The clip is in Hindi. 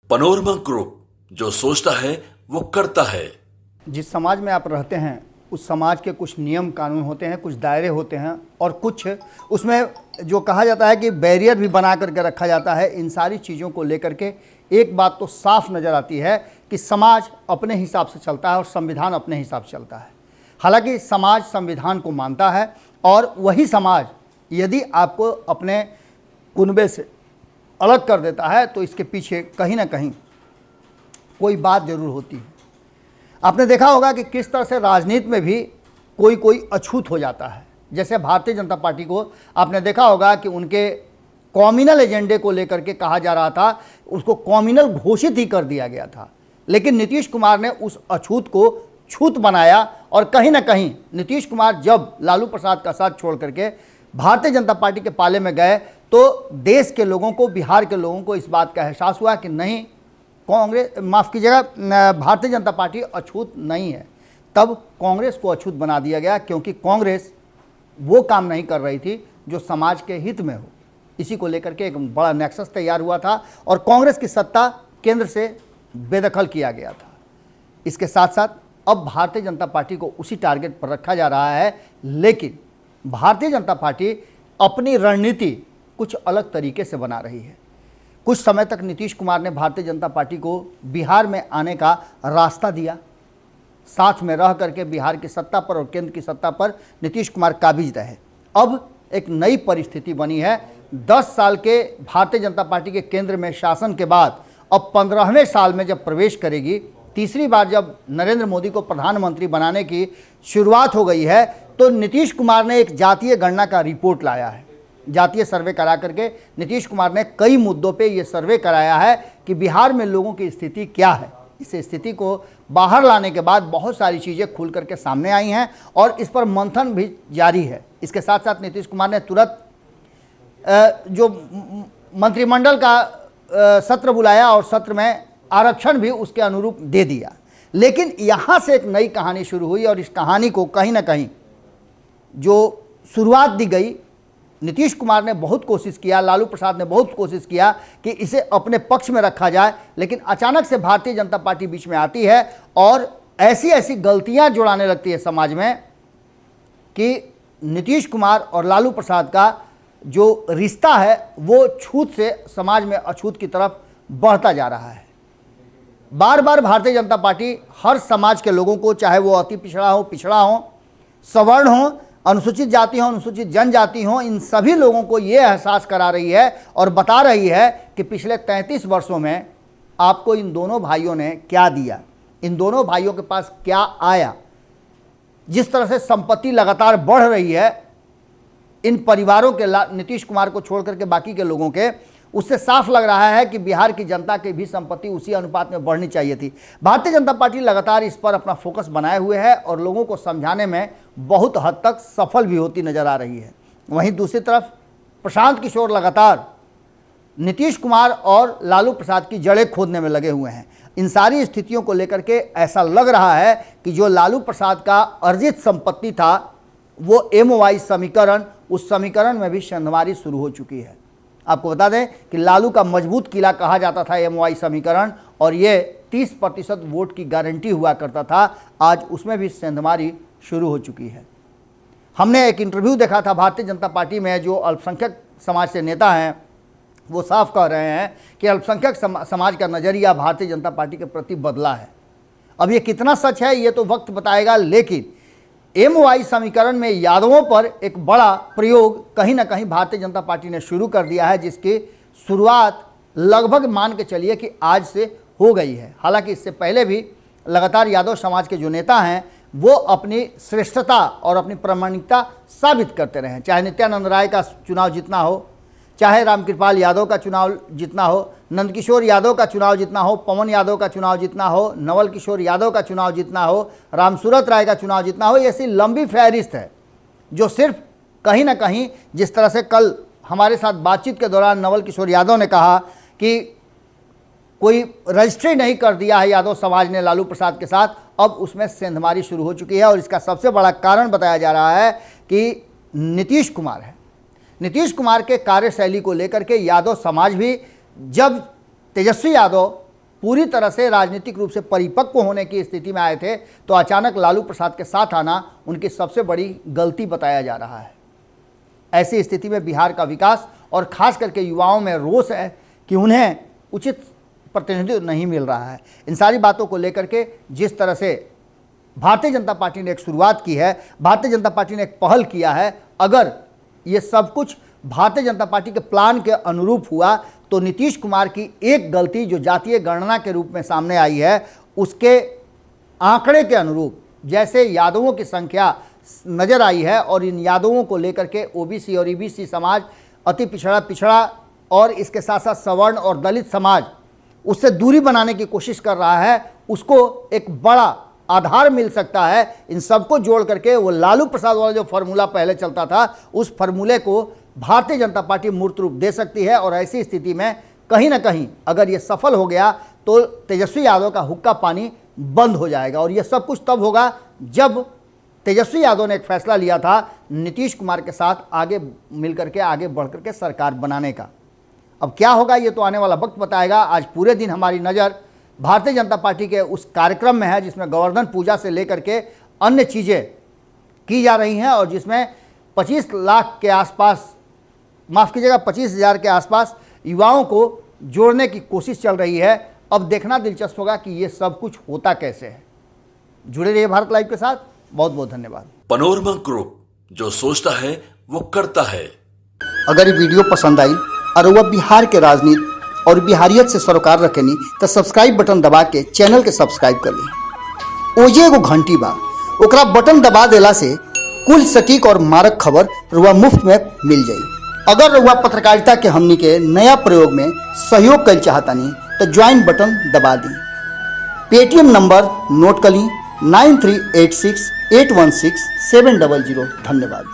पनोरमा ग्रुप, जो सोचता है वो करता है। जिस समाज में आप रहते हैं उस समाज के कुछ नियम कानून होते हैं, कुछ दायरे होते हैं और कुछ उसमें जो कहा जाता है कि बैरियर भी बना करके रखा जाता है। इन सारी चीज़ों को लेकर के एक बात तो साफ नज़र आती है कि समाज अपने हिसाब से चलता है और संविधान अपने हिसाब से चलता है। हालांकि समाज संविधान को मानता है और वही समाज यदि आपको अपने कुनबे से अलग कर देता है तो इसके पीछे कहीं ना कहीं कोई बात ज़रूर होती है। आपने देखा होगा कि किस तरह से राजनीति में भी कोई कोई अछूत हो जाता है। जैसे भारतीय जनता पार्टी को आपने देखा होगा कि उनके कॉम्युनल एजेंडे को लेकर के कहा जा रहा था, उसको कॉम्युनल घोषित ही कर दिया गया था, लेकिन नीतीश कुमार ने उस अछूत को छूत बनाया और कहीं ना कहीं नीतीश कुमार जब लालू प्रसाद का साथ छोड़ करके भारतीय जनता पार्टी के पाले में गए तो देश के लोगों को, बिहार के लोगों को इस बात का एहसास हुआ कि नहीं, कांग्रेस, माफ़ कीजिएगा, भारतीय जनता पार्टी अछूत नहीं है। तब कांग्रेस को अछूत बना दिया गया क्योंकि कांग्रेस वो काम नहीं कर रही थी जो समाज के हित में हो। इसी को लेकर के एक बड़ा नेक्सस तैयार हुआ था और कांग्रेस की सत्ता केंद्र से बेदखल किया गया था। इसके साथ साथ अब भारतीय जनता पार्टी को उसी टारगेट पर रखा जा रहा है, लेकिन भारतीय जनता पार्टी अपनी रणनीति कुछ अलग तरीके से बना रही है। कुछ समय तक नीतीश कुमार ने भारतीय जनता पार्टी को बिहार में आने का रास्ता दिया, साथ में रह करके बिहार की सत्ता पर और केंद्र की सत्ता पर नीतीश कुमार काबिज रहे। अब एक नई परिस्थिति बनी है। 10 साल के भारतीय जनता पार्टी के केंद्र में शासन के बाद अब 15वें साल में जब प्रवेश करेगी, तीसरी बार जब नरेंद्र मोदी को प्रधानमंत्री बनाने की शुरुआत हो गई है, तो नीतीश कुमार ने एक जातीय गणना का रिपोर्ट लाया है। जातीय सर्वे करा करके नीतीश कुमार ने कई मुद्दों पे ये सर्वे कराया है कि बिहार में लोगों की स्थिति क्या है। इस स्थिति को बाहर लाने के बाद बहुत सारी चीज़ें खुल करके सामने आई हैं और इस पर मंथन भी जारी है। इसके साथ साथ नीतीश कुमार ने तुरंत जो मंत्रिमंडल का सत्र बुलाया और सत्र में आरक्षण भी उसके अनुरूप दे दिया। लेकिन यहाँ से एक नई कहानी शुरू हुई और इस कहानी को कहीं ना कहीं जो शुरुआत दी गई, नीतीश कुमार ने बहुत कोशिश किया, लालू प्रसाद ने बहुत कोशिश किया कि इसे अपने पक्ष में रखा जाए, लेकिन अचानक से भारतीय जनता पार्टी बीच में आती है और ऐसी ऐसी गलतियां जुड़ाने लगती है समाज में कि नीतीश कुमार और लालू प्रसाद का जो रिश्ता है वो छूत से समाज में अछूत की तरफ बढ़ता जा रहा है। बार बार भारतीय जनता पार्टी हर समाज के लोगों को, चाहे वो अति पिछड़ा हो, सवर्ण हो, अनुसूचित जाति हो, अनुसूचित जनजाति हो, इन सभी लोगों को ये एहसास करा रही है और बता रही है कि पिछले 33 वर्षों में आपको इन दोनों भाइयों ने क्या दिया, इन दोनों भाइयों के पास क्या आया। जिस तरह से संपत्ति लगातार बढ़ रही है इन परिवारों के, नीतीश कुमार को छोड़ करके बाकी के लोगों के, उससे साफ लग रहा है कि बिहार की जनता की भी संपत्ति उसी अनुपात में बढ़नी चाहिए थी। भारतीय जनता पार्टी लगातार इस पर अपना फोकस बनाए हुए है और लोगों को समझाने में बहुत हद तक सफल भी होती नजर आ रही है। वहीं दूसरी तरफ प्रशांत किशोर लगातार नीतीश कुमार और लालू प्रसाद की जड़ें खोदने में लगे हुए हैं। इन सारी स्थितियों को लेकर के ऐसा लग रहा है कि जो लालू प्रसाद का अर्जित संपत्ति था वो MOI समीकरण, उस समीकरण में भी सेंधमारी शुरू हो चुकी है। आपको बता दें कि लालू का मजबूत किला कहा जाता था MOI समीकरण और ये 30% वोट की गारंटी हुआ करता था। आज उसमें भी सेंधमारी शुरू हो चुकी है। हमने एक इंटरव्यू देखा था भारतीय जनता पार्टी में, जो अल्पसंख्यक समाज से नेता हैं वो साफ कह रहे हैं कि अल्पसंख्यक समाज का नज़रिया भारतीय जनता पार्टी के प्रति बदला है। अब ये कितना सच है ये तो वक्त बताएगा, लेकिन MOI समीकरण में यादवों पर एक बड़ा प्रयोग कहीं ना कहीं भारतीय जनता पार्टी ने शुरू कर दिया है, जिसकी शुरुआत लगभग मान के चलिए कि आज से हो गई है। हालांकि इससे पहले भी लगातार यादव समाज के जो नेता हैं वो अपनी श्रेष्ठता और अपनी प्रामाणिकता साबित करते रहे। चाहे नित्यानंद राय का चुनाव जीतना हो, चाहे रामकृपाल यादव का चुनाव जीतना हो, नंदकिशोर यादव का चुनाव जीतना हो, पवन यादव का चुनाव जीतना हो, नवल किशोर यादव का चुनाव जीतना हो, रामसूरत राय का चुनाव जीतना हो, ऐसी लंबी फहरिस्त है जो सिर्फ कहीं ना कहीं, जिस तरह से कल हमारे साथ बातचीत के दौरान नवल किशोर यादव ने कहा कि कोई रजिस्ट्री नहीं कर दिया है यादव समाज ने लालू प्रसाद के साथ, अब उसमें सेंधमारी शुरू हो चुकी है और इसका सबसे बड़ा कारण बताया जा रहा है कि नीतीश कुमार है। नीतीश कुमार के कार्यशैली को लेकर के यादव समाज भी, जब तेजस्वी यादव पूरी तरह से राजनीतिक रूप से परिपक्व होने की स्थिति में आए थे, तो अचानक लालू प्रसाद के साथ आना उनकी सबसे बड़ी गलती बताया जा रहा है। ऐसी स्थिति में बिहार का विकास और खास करके युवाओं में रोष है कि उन्हें उचित प्रतिनिधित्व नहीं मिल रहा है। इन सारी बातों को लेकर के जिस तरह से भारतीय जनता पार्टी ने एक शुरुआत की है, भारतीय जनता पार्टी ने एक पहल किया है, अगर ये सब कुछ भारतीय जनता पार्टी के प्लान के अनुरूप हुआ तो नीतीश कुमार की एक गलती जो जातीय गणना के रूप में सामने आई है, उसके आंकड़े के अनुरूप जैसे यादवों की संख्या नज़र आई है और इन यादवों को लेकर के ओबीसी और ईबीसी समाज, अति पिछड़ा और इसके साथ साथ सवर्ण और दलित समाज उससे दूरी बनाने की कोशिश कर रहा है, उसको एक बड़ा आधार मिल सकता है। इन सबको जोड़ करके वो लालू प्रसाद वाला जो फार्मूला पहले चलता था, उस फार्मूले को भारतीय जनता पार्टी मूर्त रूप दे सकती है। और ऐसी स्थिति में कहीं ना कहीं अगर ये सफल हो गया तो तेजस्वी यादव का हुक्का पानी बंद हो जाएगा। और ये सब कुछ तब होगा जब तेजस्वी यादव ने एक फैसला लिया था नीतीश कुमार के साथ आगे मिलकर के आगे बढ़ करके सरकार बनाने का। अब क्या होगा ये तो आने वाला वक्त बताएगा। आज पूरे दिन हमारी नज़र भारतीय जनता पार्टी के उस कार्यक्रम में है जिसमें गोवर्धन पूजा से लेकर के अन्य चीज़ें की जा रही हैं और जिसमें 25 लाख के आसपास, माफ़ कीजिएगा 25,000 के आसपास युवाओं को जोड़ने की कोशिश चल रही है। अब देखना दिलचस्प होगा कि ये सब कुछ होता कैसे है। जुड़े रहिए भारत लाइव के साथ। बहुत बहुत धन्यवाद। पनोरमा ग्रुप, जो सोचता है वो करता है। अगर ये वीडियो पसंद आई और वह बिहार के राजनीति और बिहारियत से सरोकार रखेनी तो सब्सक्राइब बटन दबा के चैनल के सब्सक्राइब कर ली। ओजे एगो घंटी बा, ओकरा बटन दबा देला से कुल सटीक और मारक खबर रुआ मुफ्त में मिल जाई। अगर रुआ पत्रकारिता के हमनी के नया प्रयोग में सहयोग कर चाहतानी तो ज्वाइन बटन दबा दी। पेटीएम नंबर नोट कर ली 9386816700। धन्यवाद।